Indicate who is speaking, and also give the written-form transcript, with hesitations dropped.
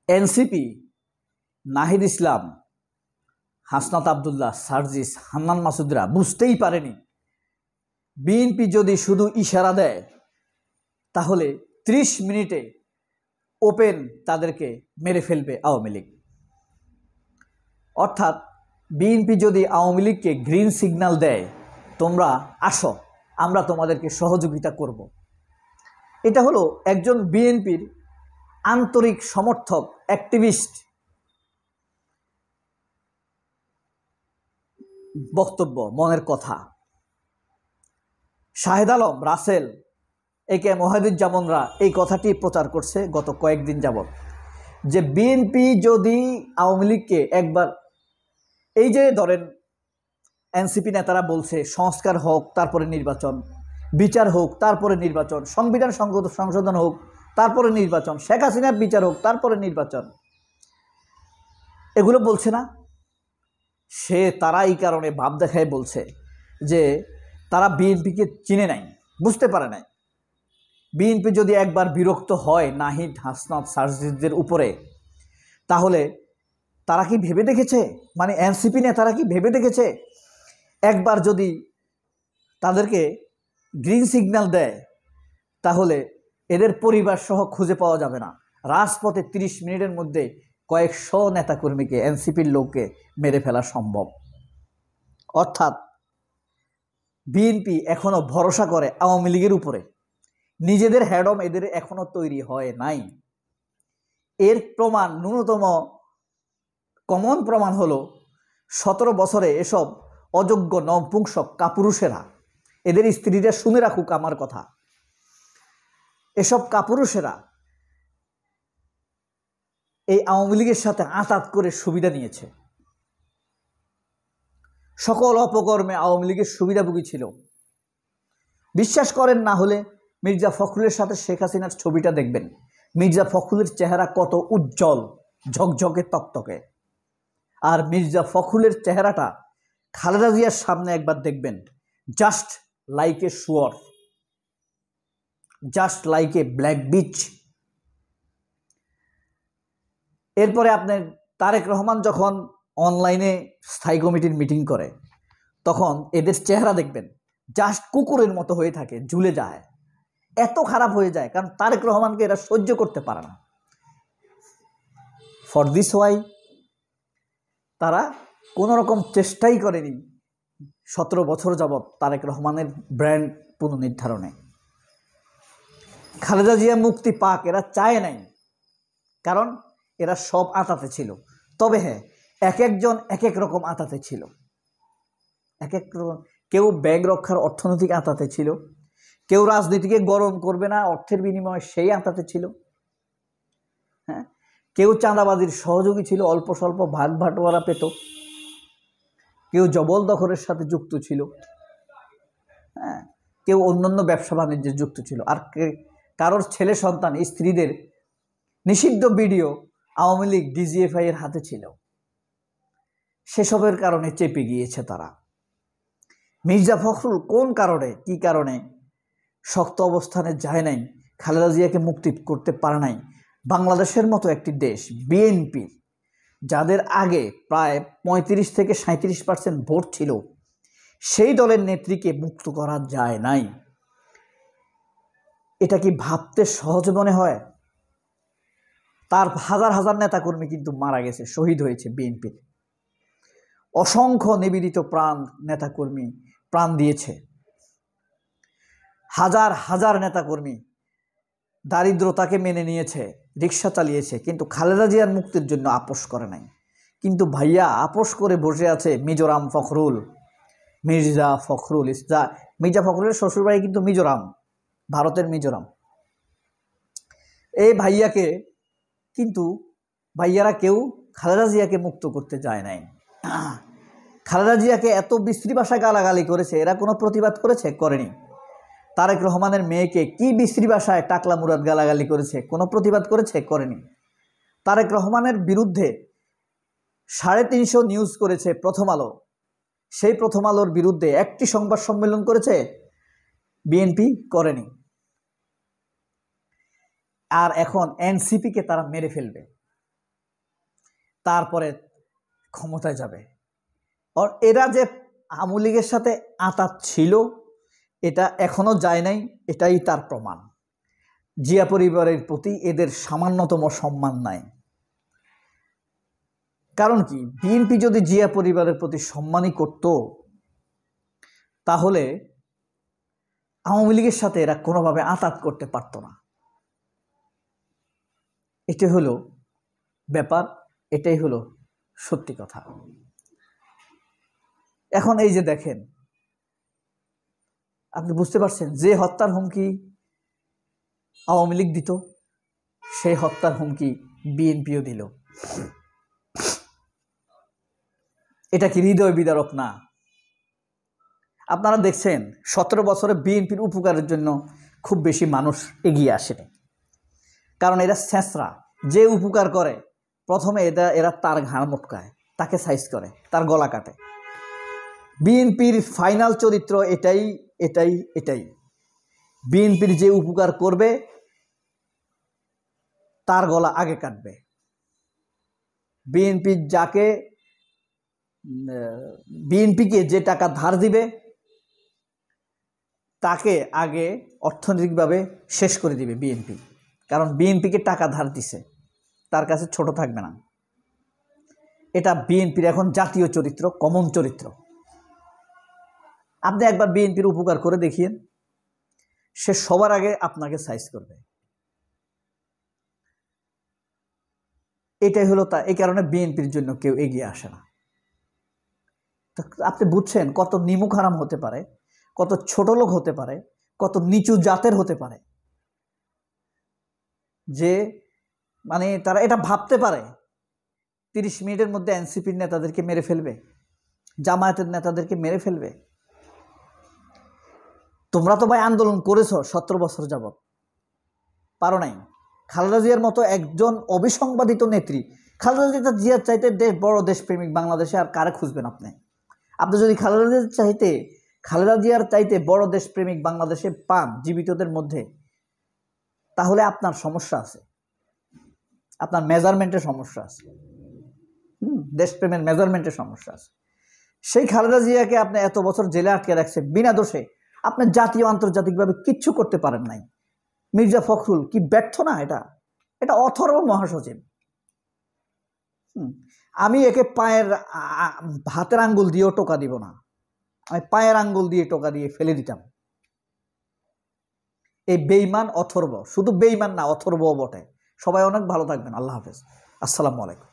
Speaker 1: NCP, Nahid Islam, Hasnat Abdullah, Sarjis, Hannan মাসুদরা বুঝতেই পারেনি BNP যদি শুধু ইশারা দেয় তাহলে 30 মিনিটে ওপেন তাদেরকে মেরে ফেলবে আওয়ামী লীগ। অর্থাৎ বিএনপি যদি আওয়ামী লীগকে গ্রিন সিগন্যাল দেয়, তোমরা আসো, আমরা তোমাদেরকে সহযোগিতা করব, এটা হলো একজন বিএনপির আন্তরিক সমর্থক, অ্যাক্টিভিস্ট বক্তব্য, মনের কথা। শাহেদ আলম, রাসেল, একে মহিদুজ্জামানরা এই কথাটি প্রচার করছে গত কয়েকদিন যাবৎ, যে বিএনপি যদি আওয়ামী লীগকে একবার, এই যে ধরেন এনসিপি নেতারা বলছে সংস্কার হোক তারপরে নির্বাচন, বিচার হোক তারপরে নির্বাচন, সংবিধান সংশোধন হোক তারপরে নির্বাচন, শেখ হাসিনার বিচার হোক তারপরে নির্বাচন, এগুলো বলছে না। তারা এই কারণে ভাব দেখায় বলছে যে তারা বিএনপিকে চিনে নাই, বুঝতে পারে নাই। বিএনপি যদি একবার বিরক্ত হয় নাহিদ, হাসনাত, সার্জিসদের উপরে, তাহলে তারা কি ভেবে দেখেছে, মানে এনসিপি নেতারা কি ভেবে দেখেছে একবার যদি তাদেরকে গ্রিন সিগন্যাল দেয় তাহলে এদের পরিবার সহ খুঁজে পাওয়া যাবে না। রাজপথে 30 মিনিটের মধ্যে কয়েকশো নেতাকর্মীকে, এনসিপির লোককে মেরে ফেলা সম্ভব। অর্থাৎ বিএনপি এখনো ভরসা করে আওয়ামী লীগের উপরে, নিজেদের হ্যাডম এদের এখনো তৈরি হয় নাই। এর প্রমাণ, ন্যূনতম কমন প্রমাণ হলো 17 বছরে এসব অযোগ্য নপুংসক কাপুরুষেরা, এদের স্ত্রীরা শুনে রাখুক আমার কথা, এসব কাপুরুষেরা এই আওয়ামী লীগের সাথে আঁতাত করে সুবিধা নিয়েছে। সকল অপকর্মে আওয়ামী লীগের সুবিধাভোগী ছিল। বিশ্বাস করেন না হলে মির্জা ফখরুলের সাথে শেখ হাসিনার ছবিটা দেখবেন। মির্জা ফখরুলের চেহারা কত উজ্জ্বল, ঝকঝকে, তকতকে। আর মির্জা ফখরুলের চেহারাটা খালেদা জিয়ার সামনে একবার দেখবেন, জাস্ট লাইক এ শুয়োর, just like a black beach. এরপরে আপনার তারেক রহমান যখন অনলাইনে স্থায়ী কমিটির মিটিং করে, তখন এদের চেহারা দেখবেন জাস্ট কুকুরের মতো হয়ে থাকে, ঝুলে যায়, এত খারাপ হয়ে যায়, কারণ তারেক রহমানকে এরা সহ্য করতে পারে না। ফর দিস ওয়াই তারা কোনো রকম চেষ্টাই করেনি 17 বছর যাবৎ তারেক রহমানের ব্র্যান্ড পুনর্নির্ধারণে। খালেদা জিয়া মুক্তি পাক এরা চায় নাই, কারণ এরা সব আঁতাতে ছিল। তবে হ্যাঁ, এক একজন এক এক রকম আঁতাতে ছিল, এক এক রকম। কেউ ব্যাগ রক্ষার অর্থনৈতিক আঁতাতে ছিল, কেউ রাজনীতিকে গরম করবে না অর্থের বিনিময়ে সেই আঁতাতে ছিল, হ্যাঁ, কেউ চাঁদাবাজির সহযোগী ছিল, অল্প স্বল্প ভাগ ভাটোয়ারা পেত, কেউ জবরদখলের সাথে যুক্ত ছিল, হ্যাঁ, কেউ অন্যান্য ব্যবসা বাণিজ্যে যুক্ত ছিল। আর কারোর ছেলে সন্তান, স্ত্রীদের নিষিদ্ধ ভিডিও আওয়ামী লীগ ডিজিএফআই এর হাতে ছিল। সেসবের কারণে চেপে গিয়েছে তারা। মির্জা ফখরুল কোন কারণে, কি কারণে শক্ত অবস্থানে যায় নাই, খালেদা জিয়াকে মুক্তি করতে পারে নাই? বাংলাদেশের মতো একটি দেশ, বিএনপি, যাদের আগে প্রায় 35 থেকে 37% ভোট ছিল, সেই দলের নেত্রীকে মুক্ত করা যায় নাই। এটা কি ভাবতে সহজ মনে হয়? তার হাজার হাজার নেতাকর্মী কিন্তু মারা গেছে, শহীদ হয়েছে বিএনপির। অসংখ্য নিবেদিত প্রাণ নেতাকর্মী প্রাণ দিয়েছে। হাজার হাজার নেতাকর্মী দারিদ্রতাকে মেনে নিয়েছে, রিক্সা চালিয়েছে, কিন্তু খালেদা জিয়ার মুক্তির জন্য আপোষ করে নাই। কিন্তু ভাইয়া আপোষ করে বসে আছে মিজোরাম ফখরুল, মির্জা ফখরুল। মির্জা ফখরুলের শ্বশুরবাড়ি কিন্তু মিজোরাম, ভারতের মিজোরাম। এই ভাইয়াকে কিন্তু, ভাইয়ারা কেউ খালেদা জিয়াকে মুক্ত করতে যায় নাই। খালেদা জিয়াকে এত বিশ্রী ভাষায় গালাগালি করেছে, এরা কোনো প্রতিবাদ করেছে? করেনি। তারেক রহমানের মেয়েকে কি বিশ্রী ভাষায় টাকলা মুরাদ গালাগালি করেছে, কোনো প্রতিবাদ করেছে? করেনি। তারেক রহমানের বিরুদ্ধে 350 নিউজ করেছে প্রথম আলো, সেই প্রথম আলোর বিরুদ্ধে একটি সংবাদ সম্মেলন করেছে বিএনপি? করেনি। আর এখন এনসিপিকে তারা মেরে ফেলবে, তারপরে ক্ষমতায় যাবে। আর এরা যে আওয়ামী লীগের সাথে আঁতাত ছিল এটা এখনো যায় নাই, এটাই তার প্রমাণ। জিয়া পরিবারের প্রতি এদের সামান্যতম সম্মান নাই। কারণ কি, বিএনপি যদি জিয়া পরিবারের প্রতি সম্মানই করত তাহলে আওয়ামী লীগের সাথে এরা কোনোভাবে আঁতাত করতে পারত না। এটাই হলো ব্যাপার, এটাই হলো সত্যি কথা। এখন এই যে দেখেন, আপনি বুঝতে পারছেন যে হত্যার হুমকি আওয়ামী লীগ দিত সেই হত্যার হুমকি বিএনপিও দিল। এটা কি হৃদয় বিদারক না? আপনারা দেখছেন 17 বছরে বিএনপির উপকারের জন্য খুব বেশি মানুষ এগিয়ে আসেনি। কারণ এরা ছেঁচড়া, যে উপকার করে প্রথমে এরা তার ঘাড় মোটকায়, তাকে সাইজ করে, তার গলা কাটে। বিএনপির ফাইনাল চরিত্র এটাই এটাই এটাই বিএনপির যে উপকার করবে তার গলা আগে কাটবে। বিএনপিকে যে টাকা ধার দিবে তাকে আগে অর্থনৈতিকভাবে শেষ করে দিবে বিএনপি। কারণ বিএনপিকে টাকা ধার দিছে, তার কাছে ছোট থাকবে না। এটা বিএনপির এখন জাতীয় চরিত্র, কমন চরিত্র। আপনি একবার বিএনপির উপকার করে দেখিয়েন, সে সবার আগে আপনাকে সাইজ করবে। এটাই হলো তা। এই কারণে বিএনপির জন্য কেউ এগিয়ে আসে না। আপনি বুঝছেন কত নিমুখ হারাম হতে পারে, কত ছোট লোক হতে পারে, কত নিচু জাতের হতে পারে, যে মানে তারা এটা ভাবতে পারে 30 মিনিটের মধ্যে এনসিপির নেতাদেরকে মেরে ফেলবে, জামায়াতের নেতাদেরকে মেরে ফেলবে। তোমরা তো ভাই আন্দোলন করেছো 17 বছর যাবত, পারো নাই। খালেদা জিয়ার মতো একজন অবিসংবাদিত নেত্রী, খালেদা জিয়ার চাইতে বড় দেশপ্রেমিক বাংলাদেশে আর কারে খুঁজবেন আপনি? আপনি যদি খালেদা জিয়ার চাইতে বড় দেশপ্রেমিক বাংলাদেশে পান জীবিতদের মধ্যে, তাহলে আপনার সমস্যা আছে, আপনার মেজারমেন্টের সমস্যা আছে। দেশপ্রেমের মেজারমেন্টের সমস্যা আছে। সেই খালেদা জিয়াকে আপনি এত বছর জেলে আটকে রাখছেন বিনা দোষে, আপনি জাতীয় আন্তর্জাতিকভাবে কিচ্ছু করতে পারেন নাই। মির্জা ফখরুল কি ব্যর্থ না? এটা অথর্ব মহাসচিব। আমি একে হাতের আঙ্গুল দিয়েও টোকা দিব না, আমি পায়ের আঙ্গুল দিয়ে টোকা দিয়ে ফেলে দিতাম। এই বেঈমান অথর্ব, শুধু বেঈমান না, অথর্বও বটে। সবাই অনেক ভালো থাকবেন। আল্লাহ হাফেজ, আসসালামু আলাইকুম।